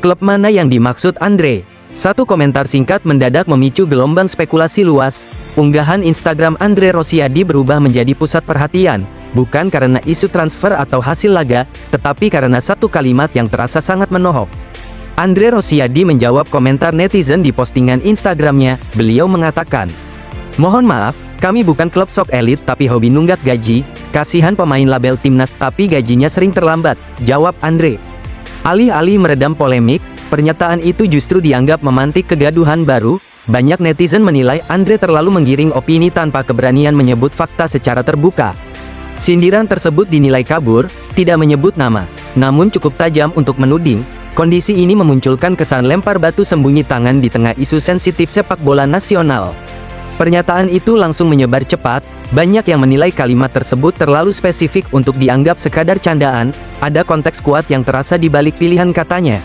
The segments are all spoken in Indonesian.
Klub mana yang dimaksud Andre? Satu komentar singkat mendadak memicu gelombang spekulasi luas. Unggahan Instagram Andre Rosiadi berubah menjadi pusat perhatian, bukan karena isu transfer atau hasil laga, tetapi karena satu kalimat yang terasa sangat menohok. Andre Rosiadi menjawab komentar netizen di postingan Instagramnya. Beliau mengatakan, "Mohon maaf, kami bukan klub sok elit tapi hobi nunggak gaji. Kasihan pemain label timnas tapi gajinya sering terlambat," jawab Andre. Alih-alih meredam polemik, pernyataan itu justru dianggap memantik kegaduhan baru. Banyak netizen menilai Andre terlalu menggiring opini tanpa keberanian menyebut fakta secara terbuka. Sindiran tersebut dinilai kabur, tidak menyebut nama, namun cukup tajam untuk menuding. Kondisi ini memunculkan kesan lempar batu sembunyi tangan di tengah isu sensitif sepak bola nasional. Pernyataan itu langsung menyebar cepat. Banyak yang menilai kalimat tersebut terlalu spesifik untuk dianggap sekadar candaan. Ada konteks kuat yang terasa di balik pilihan katanya.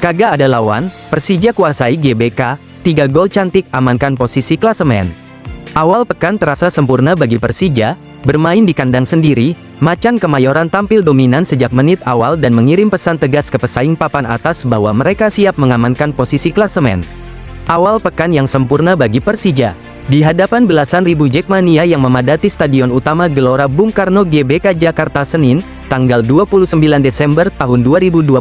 Kagak ada lawan, Persija kuasai GBK, 3 gol cantik amankan posisi klasemen. Awal pekan terasa sempurna bagi Persija, bermain di kandang sendiri, Macan Kemayoran tampil dominan sejak menit awal dan mengirim pesan tegas ke pesaing papan atas bahwa mereka siap mengamankan posisi klasemen. Awal pekan yang sempurna bagi Persija. Di hadapan belasan ribu Jackmania yang memadati Stadion Utama Gelora Bung Karno GBK Jakarta Senin, tanggal 29 Desember tahun 2025,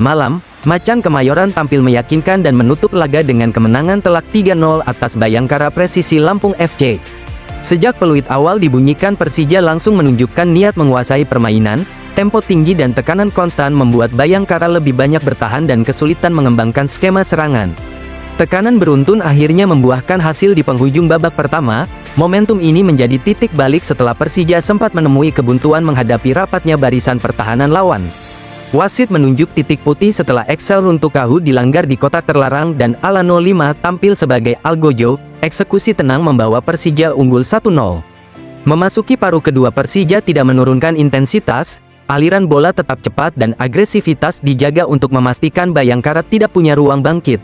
malam, Macan Kemayoran tampil meyakinkan dan menutup laga dengan kemenangan telak 3-0 atas Bayangkara Presisi Lampung FC. Sejak peluit awal dibunyikan, Persija langsung menunjukkan niat menguasai permainan. Tempo tinggi dan tekanan konstan membuat Bayangkara lebih banyak bertahan dan kesulitan mengembangkan skema serangan. Tekanan beruntun akhirnya membuahkan hasil di penghujung babak pertama. Momentum ini menjadi titik balik setelah Persija sempat menemui kebuntuan menghadapi rapatnya barisan pertahanan lawan. Wasit menunjuk titik putih setelah Excel Runtukahu dilanggar di kotak terlarang dan Alano 5 tampil sebagai Algojo. Eksekusi tenang membawa Persija unggul 1-0. Memasuki paruh kedua, Persija tidak menurunkan intensitas. Aliran bola tetap cepat dan agresivitas dijaga untuk memastikan Bayangkara tidak punya ruang bangkit.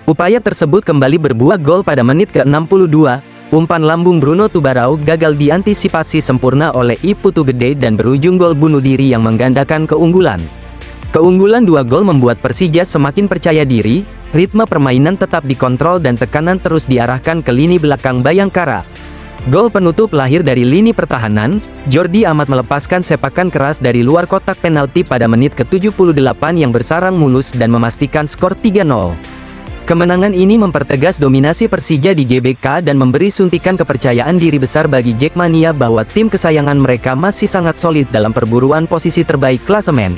Upaya tersebut kembali berbuah gol pada menit ke-62. Umpan lambung Bruno Tubarao gagal diantisipasi sempurna oleh I Putu Gede dan berujung gol bunuh diri yang menggandakan keunggulan. Keunggulan 2 gol membuat Persija semakin percaya diri. Ritme permainan tetap dikontrol dan tekanan terus diarahkan ke lini belakang Bayangkara. Gol penutup lahir dari lini pertahanan. Jordi Amat melepaskan sepakan keras dari luar kotak penalti pada menit ke-78 yang bersarang mulus dan memastikan skor 3-0. Kemenangan ini mempertegas dominasi Persija di GBK dan memberi suntikan kepercayaan diri besar bagi Jackmania bahwa tim kesayangan mereka masih sangat solid dalam perburuan posisi terbaik klasemen.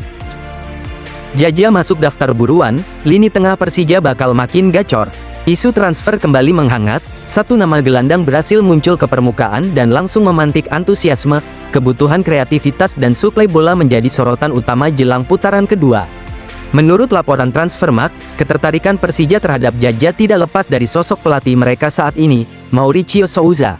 Jaja masuk daftar buruan, lini tengah Persija bakal makin gacor. Isu transfer kembali menghangat, satu nama gelandang berhasil muncul ke permukaan dan langsung memantik antusiasme. Kebutuhan kreativitas dan suplai bola menjadi sorotan utama jelang putaran kedua. Menurut laporan Transfermarkt, ketertarikan Persija terhadap Jaja tidak lepas dari sosok pelatih mereka saat ini, Mauricio Souza.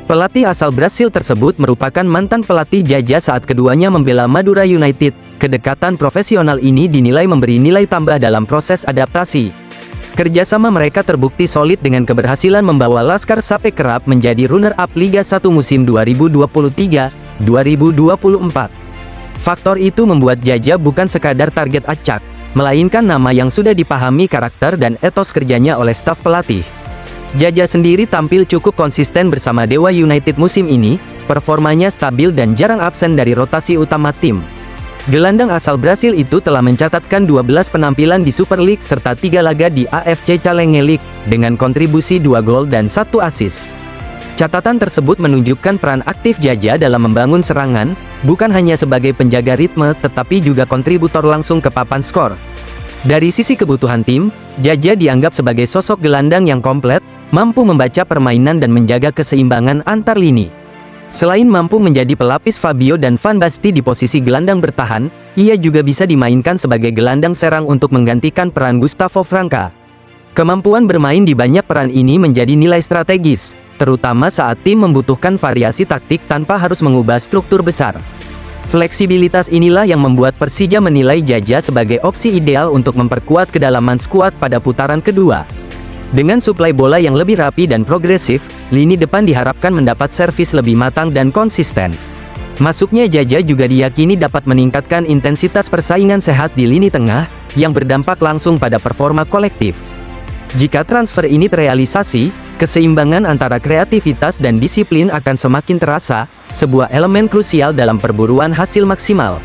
Pelatih asal Brasil tersebut merupakan mantan pelatih Jaja saat keduanya membela Madura United. Kedekatan profesional ini dinilai memberi nilai tambah dalam proses adaptasi. Kerjasama mereka terbukti solid dengan keberhasilan membawa Laskar Sape Kerap menjadi runner-up Liga 1 musim 2023-2024. Faktor itu membuat Jaja bukan sekadar target acak, melainkan nama yang sudah dipahami karakter dan etos kerjanya oleh staf pelatih. Jaja sendiri tampil cukup konsisten bersama Dewa United musim ini, performanya stabil dan jarang absen dari rotasi utama tim. Gelandang asal Brasil itu telah mencatatkan 12 penampilan di Super League serta 3 laga di AFC Challenge League, dengan kontribusi 2 gol dan 1 assist. Catatan tersebut menunjukkan peran aktif Jaja dalam membangun serangan, bukan hanya sebagai penjaga ritme tetapi juga kontributor langsung ke papan skor. Dari sisi kebutuhan tim, Jaja dianggap sebagai sosok gelandang yang komplit, mampu membaca permainan dan menjaga keseimbangan antar lini. Selain mampu menjadi pelapis Fabio dan Van Basten di posisi gelandang bertahan, ia juga bisa dimainkan sebagai gelandang serang untuk menggantikan peran Gustavo Franca. Kemampuan bermain di banyak peran ini menjadi nilai strategis, terutama saat tim membutuhkan variasi taktik tanpa harus mengubah struktur besar. Fleksibilitas inilah yang membuat Persija menilai Jaja sebagai opsi ideal untuk memperkuat kedalaman skuad pada putaran kedua. Dengan suplai bola yang lebih rapi dan progresif, lini depan diharapkan mendapat servis lebih matang dan konsisten. Masuknya Jaja juga diyakini dapat meningkatkan intensitas persaingan sehat di lini tengah, yang berdampak langsung pada performa kolektif. Jika transfer ini terrealisasi, keseimbangan antara kreativitas dan disiplin akan semakin terasa, sebuah elemen krusial dalam perburuan hasil maksimal.